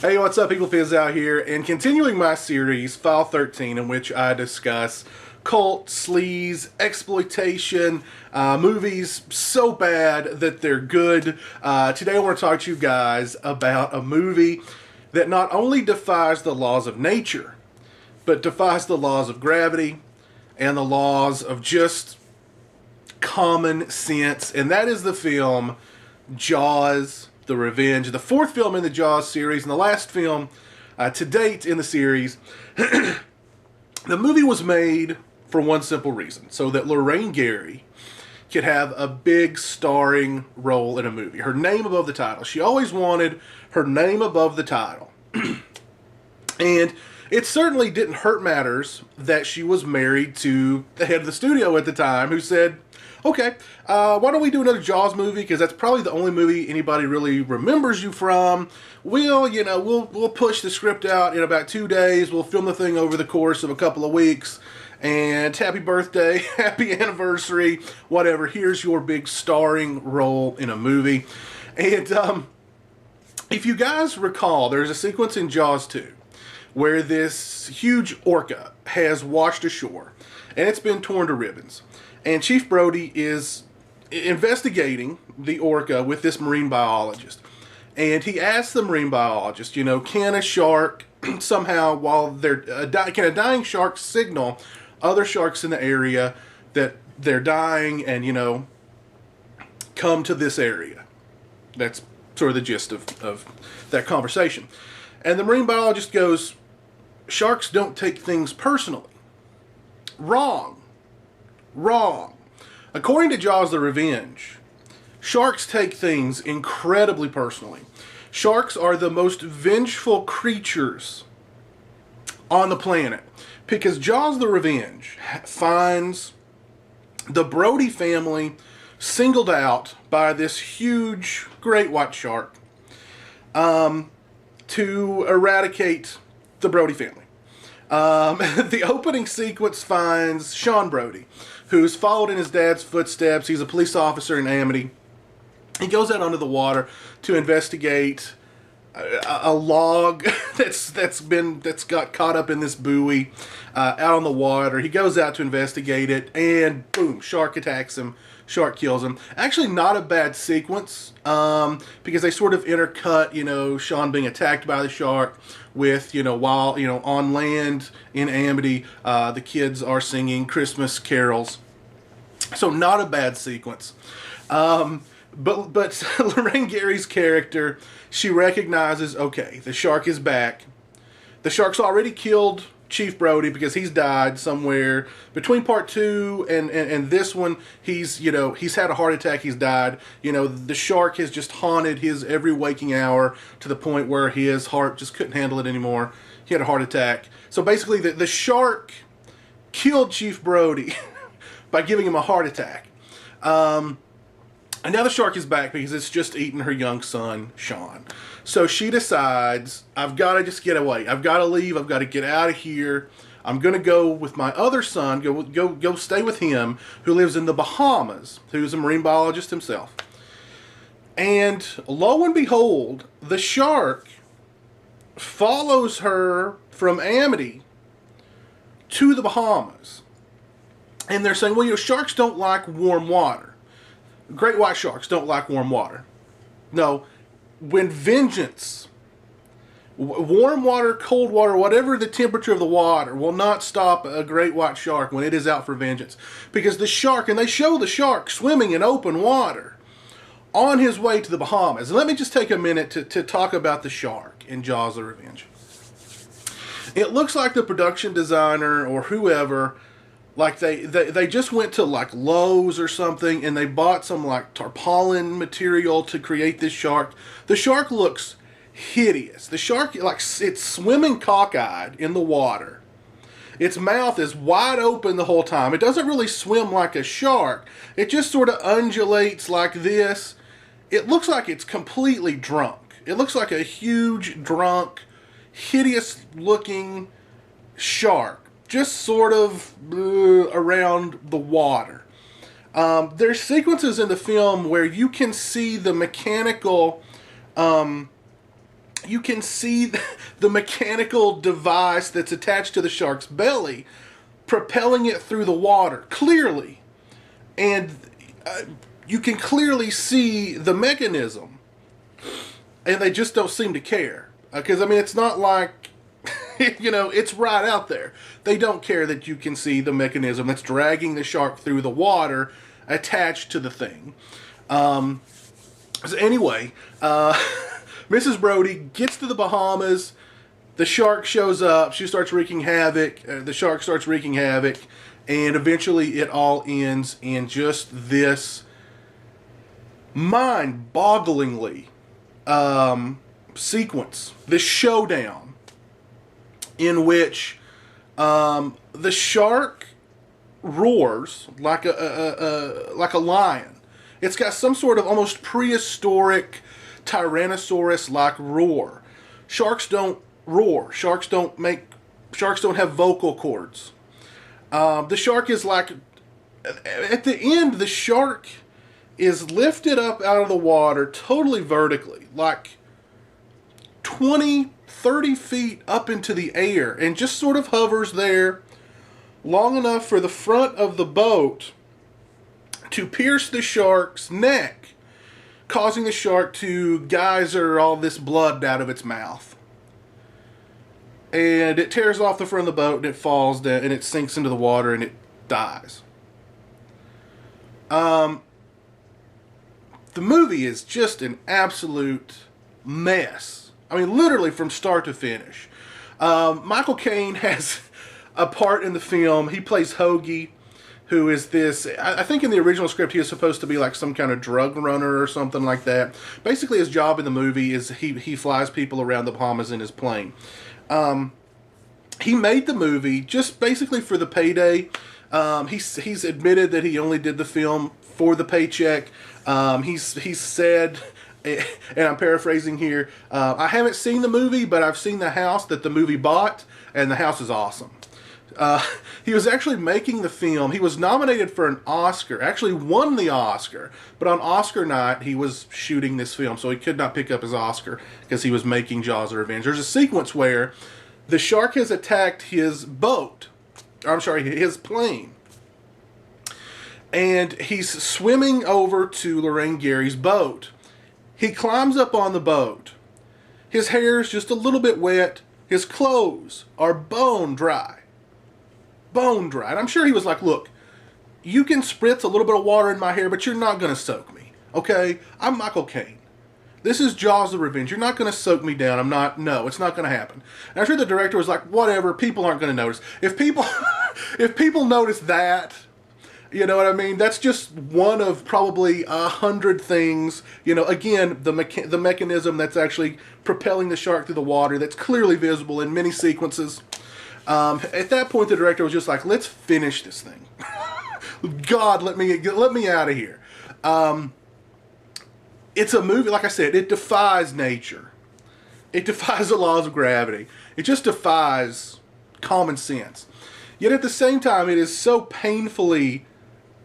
Hey, what's up, people? Fizz out here, and continuing my series, File 13, in which I discuss cult, sleaze, exploitation, movies so bad that they're good. Today I want to talk to you guys about a movie that not only defies the laws of nature, but defies the laws of gravity and the laws of just common sense, and that is the film Jaws: The Revenge, the fourth film in the Jaws series, and the last film to date in the series. The movie was made for one simple reason, so that Lorraine Gary could have a big starring role in a movie. Her name above the title. She always wanted her name above the title. And it certainly didn't hurt matters that she was married to the head of the studio at the time, who said, okay, why don't we do another Jaws movie? Because that's probably the only movie anybody really remembers you from. We'll push the script out in about 2 days. We'll film the thing over the course of a couple of weeks. And happy birthday, happy anniversary, whatever. Here's your big starring role in a movie. And if you guys recall, there's a sequence in Jaws 2 where this huge orca has washed ashore and it's been torn to ribbons. And Chief Brody is investigating the orca with this marine biologist. And he asks the marine biologist, can a shark somehow, can a dying shark signal other sharks in the area that they're dying and, come to this area? That's sort of the gist of that conversation. And the marine biologist goes, sharks don't take things personally. Wrong. According to Jaws: The Revenge, sharks take things incredibly personally. Sharks are the most vengeful creatures on the planet because Jaws: The Revenge finds the Brody family singled out by this huge great white shark to eradicate the Brody family. The opening sequence finds Sean Brody, who's followed in his dad's footsteps. He's a police officer in Amity. He goes out onto the water to investigate a log that's got caught up in this buoy out on the water. He goes out to investigate it, and boom, shark attacks him. Shark kills him. Actually, not a bad sequence because they sort of intercut, Sean being attacked by the shark with, while, on land in Amity, the kids are singing Christmas carols. So not a bad sequence. But Lorraine Gary's character, she recognizes, okay, the shark is back. The shark's already killed Chief Brody because he's died somewhere between part 2 and this one. He's had a heart attack. He's died. The shark has just haunted his every waking hour to the point where his heart just couldn't handle it anymore. He had a heart attack. So basically the shark killed Chief Brody by giving him a heart attack. And now the shark is back because it's just eaten her young son, Sean. So she decides, I've got to just get away. I've got to leave. I've got to get out of here. I'm going to go with my other son, go stay with him, who lives in the Bahamas, who's a marine biologist himself. And lo and behold, the shark follows her from Amity to the Bahamas. And they're saying, well, sharks don't like warm water. Great white sharks don't like warm water. No, when vengeance, warm water, cold water, whatever the temperature of the water, will not stop a great white shark when it is out for vengeance. Because the shark, and they show the shark swimming in open water on his way to the Bahamas. And let me just take a minute to talk about the shark in Jaws: The Revenge. It looks like the production designer or whoever, like they just went to like Lowe's or something and they bought some like tarpaulin material to create this shark. The shark looks hideous. The shark, like, it's swimming cockeyed in the water. Its mouth is wide open the whole time. It doesn't really swim like a shark. It just sort of undulates like this. It looks like it's completely drunk. It looks like a huge, drunk, hideous looking shark. Just sort of around the water. There's sequences in the film where you can see the mechanical you can see the mechanical device that's attached to the shark's belly propelling it through the water clearly. And you can clearly see the mechanism. And they just don't seem to care. Because, I mean, it's not like, it's right out there. They don't care that you can see the mechanism that's dragging the shark through the water attached to the thing. So anyway, Mrs. Brody gets to the Bahamas. The shark shows up. She starts wreaking havoc. The shark starts wreaking havoc. And eventually it all ends in just this mind-bogglingly sequence. This showdown in which the shark roars like a lion. It's got some sort of almost prehistoric Tyrannosaurus-like roar. Sharks don't roar. Sharks don't have vocal cords. The shark is like, at the end, the shark is lifted up out of the water totally vertically, like 20, 30 feet up into the air, and just sort of hovers there long enough for the front of the boat to pierce the shark's neck, causing the shark to geyser all this blood out of its mouth. And it tears off the front of the boat, and it falls down, and it sinks into the water, and it dies. The movie is just an absolute mess. I mean, literally from start to finish. Michael Caine has a part in the film. He plays Hoagie, who is this, I think in the original script he was supposed to be like some kind of drug runner or something like that. Basically his job in the movie is he flies people around the Bahamas in his plane. He made the movie just basically for the payday. He's admitted that he only did the film for the paycheck. He's said, and I'm paraphrasing here, I haven't seen the movie, but I've seen the house that the movie bought, and the house is awesome. He was actually making the film. He was nominated for an Oscar, actually won the Oscar, but on Oscar night he was shooting this film, so he could not pick up his Oscar because he was making Jaws of Revenge. There's a sequence where the shark has attacked his boat, his plane, and he's swimming over to Lorraine Gary's boat. He climbs up on the boat. His hair is just a little bit wet. His clothes are bone dry. Bone dry. And I'm sure he was like, look, you can spritz a little bit of water in my hair, but you're not going to soak me. Okay? I'm Michael Caine. This is Jaws of Revenge. You're not going to soak me down. No, it's not going to happen. And I'm sure the director was like, whatever, people aren't going to notice. If people notice that, you know what I mean? That's just one of probably 100 things. Again, the mechanism that's actually propelling the shark through the water that's clearly visible in many sequences. At that point, the director was just like, let's finish this thing. God, let me out of here. It's a movie, like I said, it defies nature. It defies the laws of gravity. It just defies common sense. Yet at the same time, it is so painfully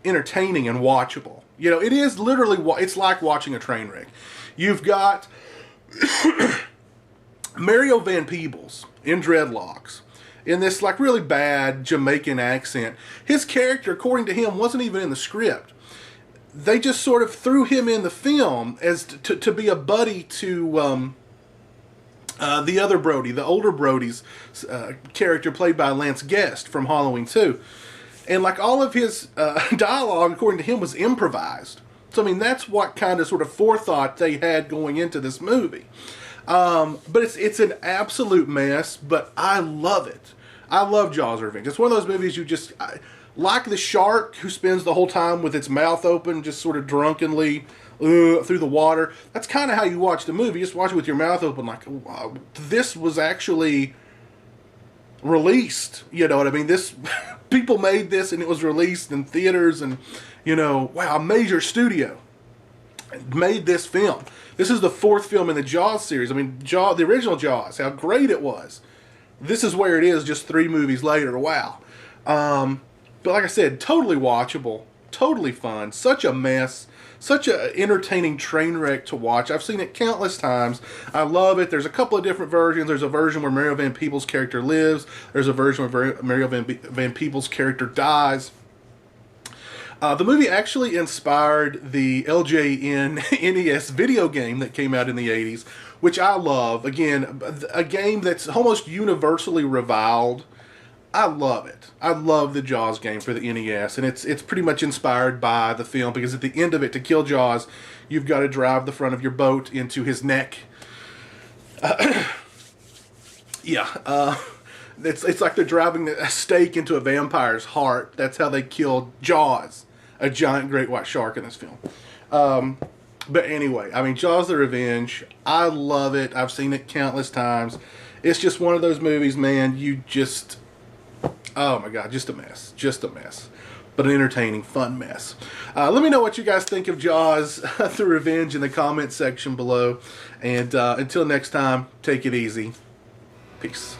entertaining and watchable. It is literally, it's like watching a train wreck. You've got Mario Van Peebles in dreadlocks, in this like really bad Jamaican accent. His character, according to him, wasn't even in the script. They just sort of threw him in the film as to be a buddy to the other Brody, the older Brody's character played by Lance Guest from Halloween 2. And like all of his dialogue, according to him, was improvised. So I mean, that's what kind of sort of forethought they had going into this movie. But it's an absolute mess, but I love it. I love Jaws of Revenge. It's one of those movies you just... like the shark who spends the whole time with its mouth open, just sort of drunkenly through the water. That's kind of how you watch the movie. You just watch it with your mouth open like, wow, this was actually released. You know what I mean? People made this and it was released in theaters and, wow, a major studio made this film. This is the 4th film in the Jaws series. I mean, the original Jaws, how great it was. This is where it is just 3 movies later. Wow. But like I said, totally watchable, totally fun, such a mess, such an entertaining train wreck to watch. I've seen it countless times. I love it. There's a couple of different versions. There's a version where Mario Van Peebles' character lives. There's a version where Mario Van Peebles' character dies. The movie actually inspired the LJN NES video game that came out in the 80s, which I love. Again, a game that's almost universally reviled. I love it. I love the Jaws game for the NES, and it's pretty much inspired by the film, because at the end of it, to kill Jaws, you've got to drive the front of your boat into his neck. It's like they're driving a stake into a vampire's heart. That's how they killed Jaws, a giant great white shark in this film. But anyway, I mean, Jaws: The Revenge, I love it. I've seen it countless times. It's just one of those movies, man, oh my God, just a mess. Just a mess. But an entertaining, fun mess. Let me know what you guys think of Jaws: The Revenge in the comments section below. And until next time, take it easy. Peace.